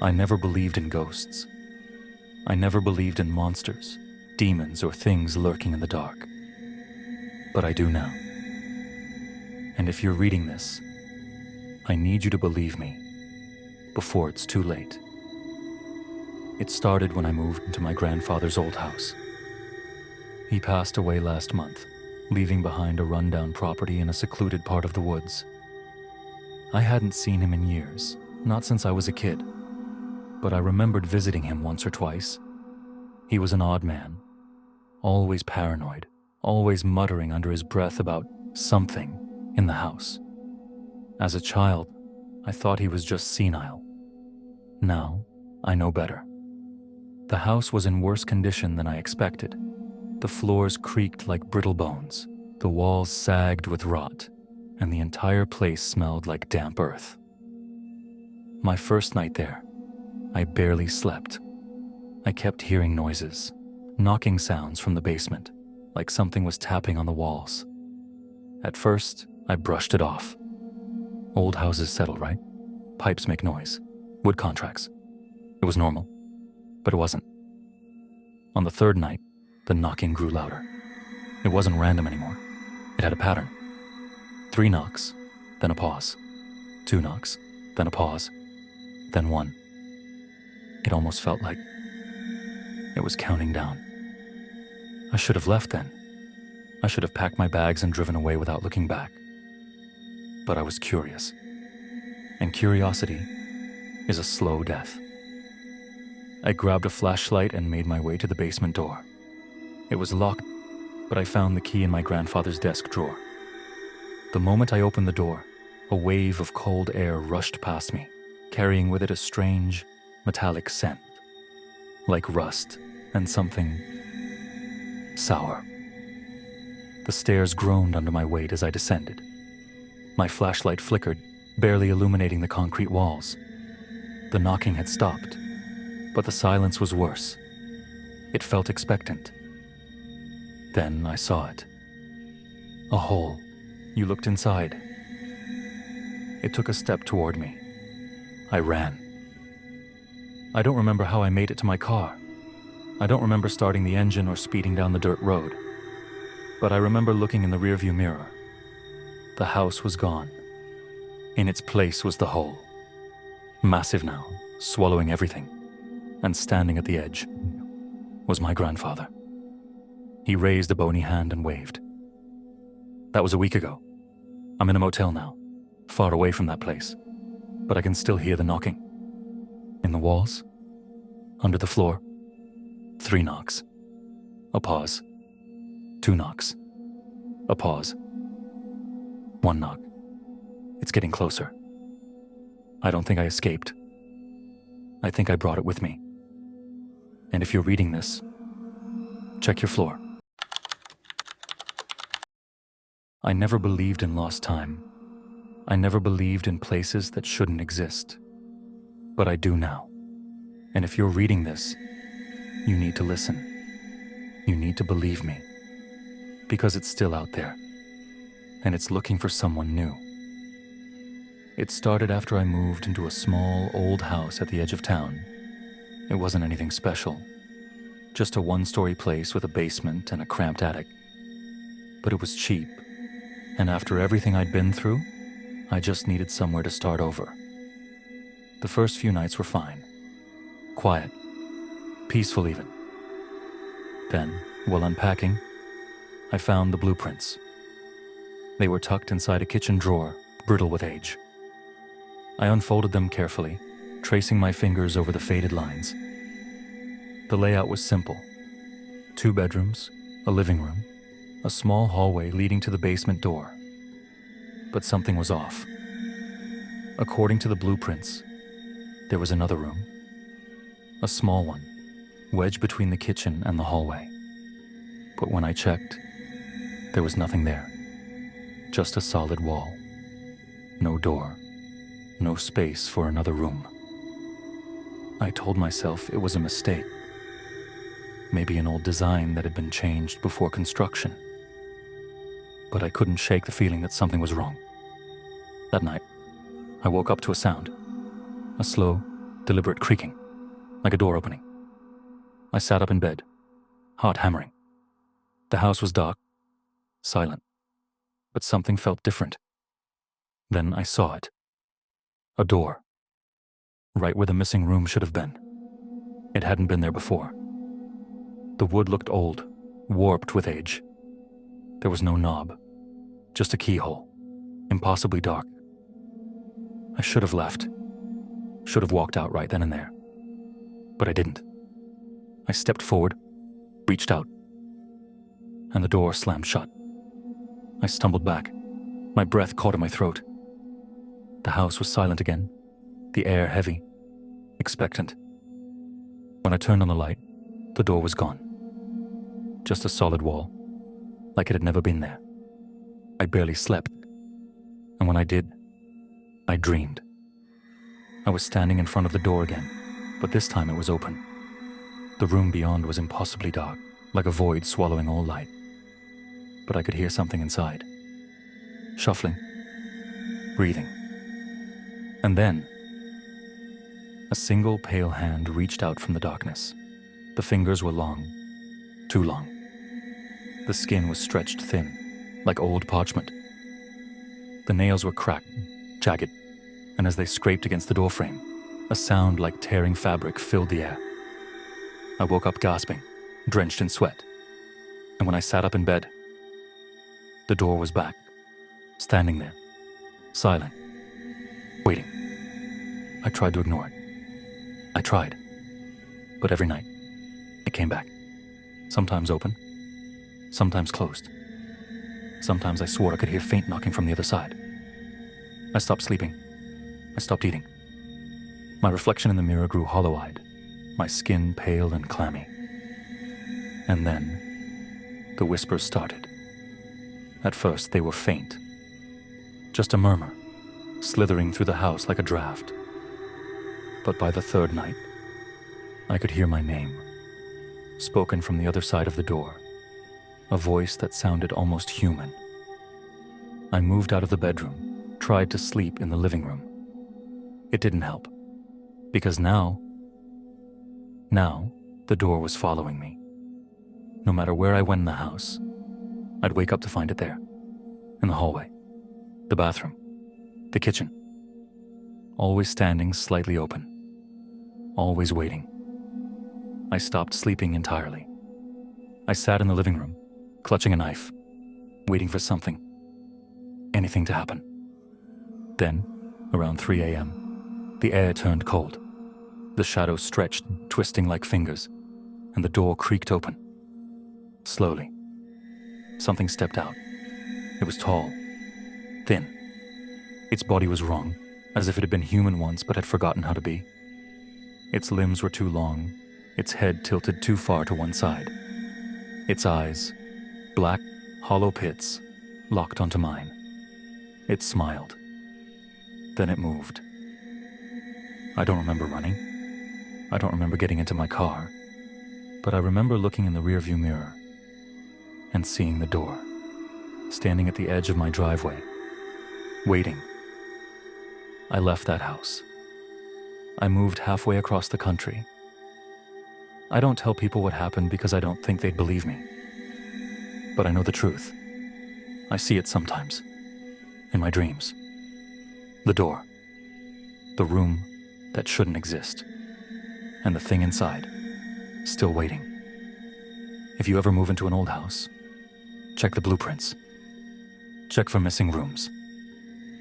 I never believed in ghosts. I never believed in monsters, demons, or things lurking in the dark. But I do now. And if you're reading this, I need you to believe me before it's too late. It started when I moved into my grandfather's old house. He passed away last month, leaving behind a rundown property in a secluded part of the woods. I hadn't seen him in years, not since I was a kid, but I remembered visiting him once or twice. He was an odd man, always paranoid, always muttering under his breath about something in the house. As a child, I thought he was just senile. Now, I know better. The house was in worse condition than I expected. The floors creaked like brittle bones, the walls sagged with rot, and the entire place smelled like damp earth. My first night there, I barely slept. I kept hearing noises, knocking sounds from the basement, like something was tapping on the walls. At first, I brushed it off. Old houses settle, right? Pipes make noise. Wood contracts. It was normal, but it wasn't. On the third night, the knocking grew louder. It wasn't random anymore. It had a pattern. 3 knocks, then a pause. 2 knocks, then a pause, then 1. It almost felt like it was counting down. I should have left then. I should have packed my bags and driven away without looking back. But I was curious. And curiosity is a slow death. I grabbed a flashlight and made my way to the basement door. It was locked, but I found the key in my grandfather's desk drawer. The moment I opened the door, a wave of cold air rushed past me, carrying with it a strange, metallic scent, like rust and something sour. The stairs groaned under my weight as I descended. My flashlight flickered, barely illuminating the concrete walls. The knocking had stopped, but the silence was worse. It felt expectant. Then I saw it. A hole. You looked inside. It took a step toward me. I ran. I don't remember how I made it to my car. I don't remember starting the engine or speeding down the dirt road. But I remember looking in the rearview mirror. The house was gone. In its place was the hole. Massive now, swallowing everything. And standing at the edge was my grandfather. He raised a bony hand and waved. That was a week ago. I'm in a motel now, far away from that place, but I can still hear the knocking. In the walls, under the floor, 3 knocks, a pause, 2 knocks, a pause, 1 knock. It's getting closer. I don't think I escaped. I think I brought it with me. And if you're reading this, check your floor. I never believed in lost time. I never believed in places that shouldn't exist. But I do now. And if you're reading this, you need to listen. You need to believe me. Because it's still out there. And it's looking for someone new. It started after I moved into a small, old house at the edge of town. It wasn't anything special. Just a 1-story place with a basement and a cramped attic. But it was cheap. And after everything I'd been through, I just needed somewhere to start over. The first few nights were fine. Quiet. Peaceful even. Then, while unpacking, I found the blueprints. They were tucked inside a kitchen drawer, brittle with age. I unfolded them carefully, tracing my fingers over the faded lines. The layout was simple. 2 bedrooms, a living room, a small hallway leading to the basement door. But something was off. According to the blueprints, there was another room. A small one, wedged between the kitchen and the hallway. But when I checked, there was nothing there. Just a solid wall. No door. No space for another room. I told myself it was a mistake. Maybe an old design that had been changed before construction. But I couldn't shake the feeling that something was wrong. That night, I woke up to a sound. A slow, deliberate creaking, like a door opening. I sat up in bed, heart hammering. The house was dark, silent, but something felt different. Then I saw it. A door. Right where the missing room should have been. It hadn't been there before. The wood looked old, warped with age. There was no knob, just a keyhole, impossibly dark. I should have left. Should have walked out right then and there. But I didn't. I stepped forward, reached out, and the door slammed shut. I stumbled back, my breath caught in my throat. The house was silent again, the air heavy, expectant. When I turned on the light, the door was gone. Just a solid wall, like it had never been there. I barely slept, and when I did, I dreamed. I was standing in front of the door again, but this time it was open. The room beyond was impossibly dark, like a void swallowing all light. But I could hear something inside. Shuffling. Breathing. And then, a single pale hand reached out from the darkness. The fingers were long, too long. The skin was stretched thin, like old parchment. The nails were cracked, jagged, and as they scraped against the doorframe, a sound like tearing fabric filled the air. I woke up gasping, drenched in sweat, and when I sat up in bed, the door was back, standing there, silent, waiting. I tried to ignore it. I tried, but every night, it came back, sometimes open, sometimes closed. Sometimes I swore I could hear faint knocking from the other side. I stopped sleeping. I stopped eating. My reflection in the mirror grew hollow-eyed, my skin pale and clammy. And then, the whispers started. At first, they were faint. Just a murmur, slithering through the house like a draft. But by the third night, I could hear my name, spoken from the other side of the door, a voice that sounded almost human. I moved out of the bedroom, tried to sleep in the living room. It didn't help, because now, the door was following me. No matter where I went in the house, I'd wake up to find it there, in the hallway, the bathroom, the kitchen, always standing slightly open, always waiting. I stopped sleeping entirely. I sat in the living room, clutching a knife, waiting for something, anything to happen. Then, around 3 a.m., the air turned cold. The shadows stretched, twisting like fingers, and the door creaked open. Slowly, something stepped out. It was tall, thin. Its body was wrong, as if it had been human once but had forgotten how to be. Its limbs were too long, its head tilted too far to one side. Its eyes, black, hollow pits, locked onto mine. It smiled. Then it moved. I don't remember running. I don't remember getting into my car, but I remember looking in the rearview mirror and seeing the door, standing at the edge of my driveway, waiting. I left that house. I moved halfway across the country. I don't tell people what happened because I don't think they'd believe me. But I know the truth. I see it sometimes, in my dreams. The door, the room that shouldn't exist, and the thing inside, still waiting. If you ever move into an old house, check the blueprints. Check for missing rooms,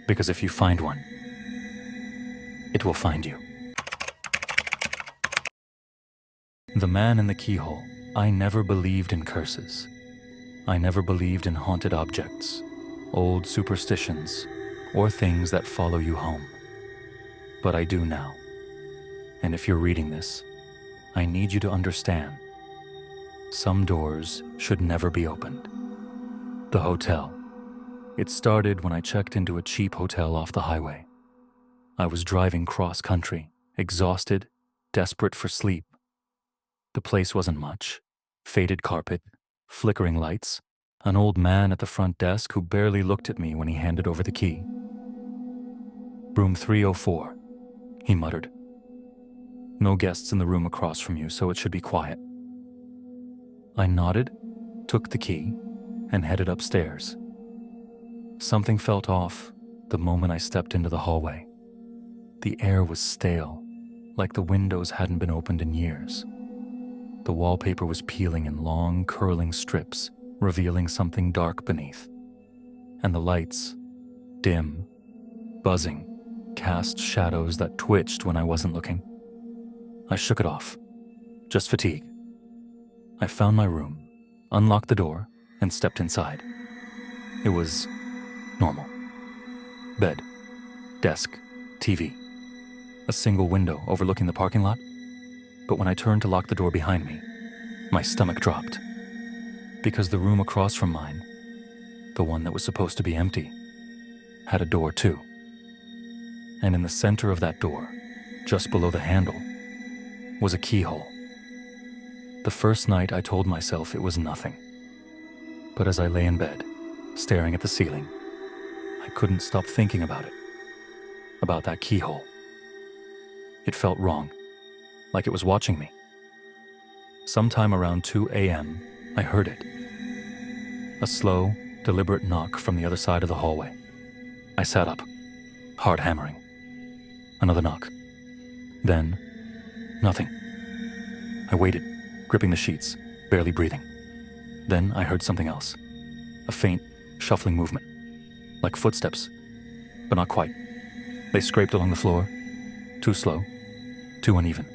because if you find one, it will find you. The Man in the Keyhole. I never believed in curses. I never believed in haunted objects, old superstitions, or things that follow you home. But I do now. And if you're reading this, I need you to understand. Some doors should never be opened. The hotel. It started when I checked into a cheap hotel off the highway. I was driving cross-country, exhausted, desperate for sleep. The place wasn't much. Faded carpet, flickering lights, an old man at the front desk who barely looked at me when he handed over the key. "Room 304, he muttered. No guests in the room across from you, so it should be quiet. I nodded, took the key, and headed upstairs. Something felt off the moment I stepped into the hallway. The air was stale, like the windows hadn't been opened in years. The wallpaper was peeling in long, curling strips, revealing something dark beneath. And the lights, dim, buzzing, cast shadows that twitched when I wasn't looking. I shook it off. Just fatigue. I found my room, unlocked the door, and stepped inside. It was normal. Bed, desk, TV. A single window overlooking the parking lot. But when I turned to lock the door behind me, my stomach dropped. Because the room across from mine, the one that was supposed to be empty, had a door too. And in the center of that door, just below the handle, was a keyhole. The first night I told myself it was nothing. But as I lay in bed, staring at the ceiling, I couldn't stop thinking about it. About that keyhole. It felt wrong, like it was watching me. Sometime around 2 a.m., I heard it. A slow, deliberate knock from the other side of the hallway. I sat up, hard hammering. Another knock. Then, nothing. I waited, gripping the sheets, barely breathing. Then I heard something else. A faint, shuffling movement. Like footsteps, but not quite. They scraped along the floor. Too slow, too uneven.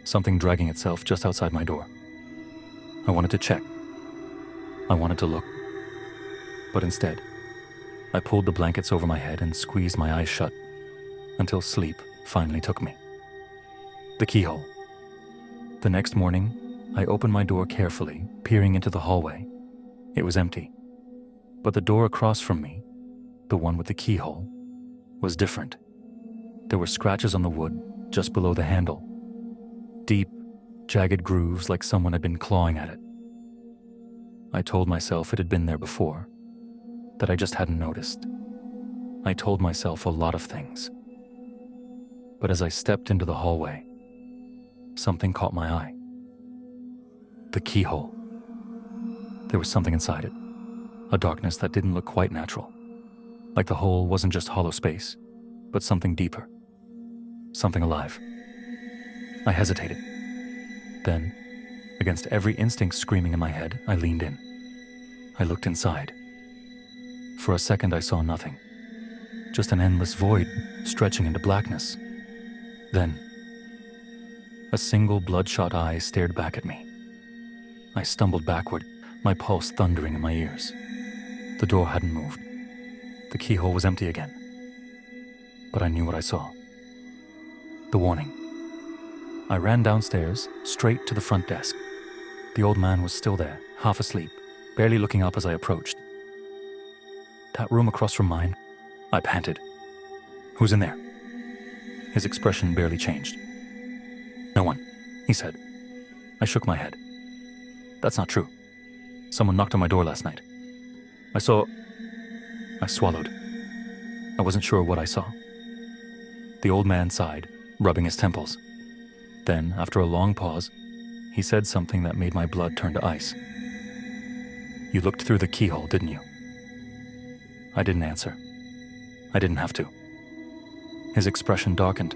Something dragging itself just outside my door. I wanted to check. I wanted to look. But instead, I pulled the blankets over my head and squeezed my eyes shut until sleep finally took me. The keyhole. The next morning, I opened my door carefully, peering into the hallway. It was empty. But the door across from me, the one with the keyhole, was different. There were scratches on the wood just below the handle. Deep, jagged grooves like someone had been clawing at it. I told myself it had been there before, that I just hadn't noticed. I told myself a lot of things. But as I stepped into the hallway, something caught my eye. The keyhole. There was something inside it, a darkness that didn't look quite natural. Like the hole wasn't just hollow space, but something deeper. Something alive. I hesitated. Then, against every instinct screaming in my head, I leaned in. I looked inside. For a second I saw nothing. Just an endless void stretching into blackness. Then, a single bloodshot eye stared back at me. I stumbled backward, my pulse thundering in my ears. The door hadn't moved. The keyhole was empty again. But I knew what I saw. The warning. I ran downstairs, straight to the front desk. The old man was still there, half asleep, barely looking up as I approached. That room across from mine, I panted. Who's in there? His expression barely changed. No one, he said. I shook my head. That's not true. Someone knocked on my door last night. I swallowed. I wasn't sure what I saw. The old man sighed, rubbing his temples. Then, after a long pause, he said something that made my blood turn to ice. You looked through the keyhole, didn't you? I didn't answer. I didn't have to. His expression darkened.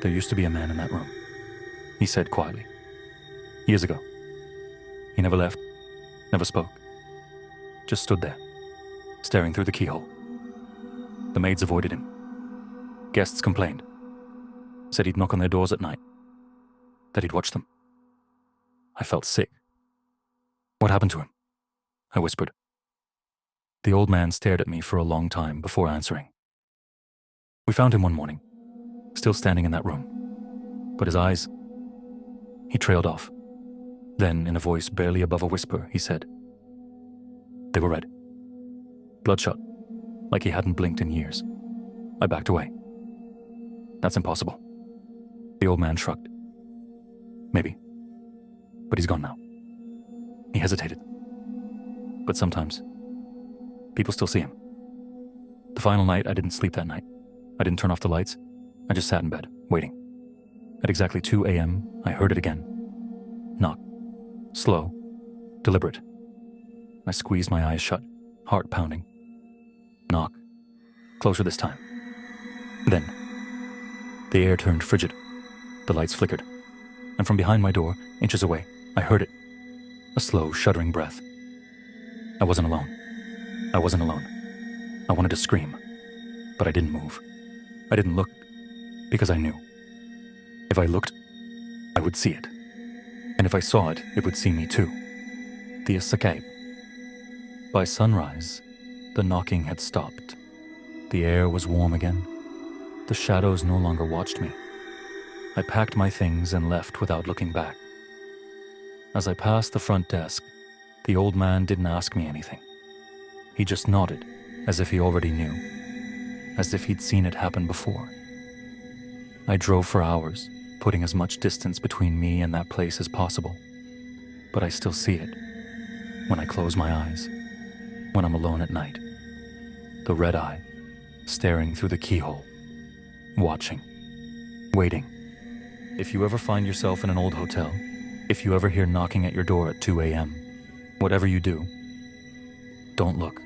There used to be a man in that room, he said quietly. Years ago. He never left, never spoke. Just stood there, staring through the keyhole. The maids avoided him. Guests complained. Said he'd knock on their doors at night. That he'd watch them. I felt sick. What happened to him? I whispered. The old man stared at me for a long time before answering. We found him one morning, still standing in that room. But his eyes... He trailed off. Then, in a voice barely above a whisper, he said, they were red. Bloodshot, like he hadn't blinked in years. I backed away. That's impossible. The old man shrugged. Maybe. But he's gone now. He hesitated. But sometimes, people still see him. The final night, I didn't sleep that night. I didn't turn off the lights. I just sat in bed, waiting. At exactly 2 a.m., I heard it again. Knock. Slow. Deliberate. I squeezed my eyes shut, heart pounding. Knock. Closer this time. Then, the air turned frigid. The lights flickered. And from behind my door, inches away, I heard it. A slow, shuddering breath. I wasn't alone. I wasn't alone. I wanted to scream, but I didn't move. I didn't look, because I knew. If I looked, I would see it. And if I saw it, it would see me too. The escape. By sunrise, the knocking had stopped. The air was warm again. The shadows no longer watched me. I packed my things and left without looking back. As I passed the front desk, the old man didn't ask me anything. He just nodded, as if he already knew, as if he'd seen it happen before. I drove for hours, putting as much distance between me and that place as possible. But I still see it, when I close my eyes, when I'm alone at night. The red eye, staring through the keyhole, watching, waiting. If you ever find yourself in an old hotel, if you ever hear knocking at your door at 2 a.m., whatever you do, don't look.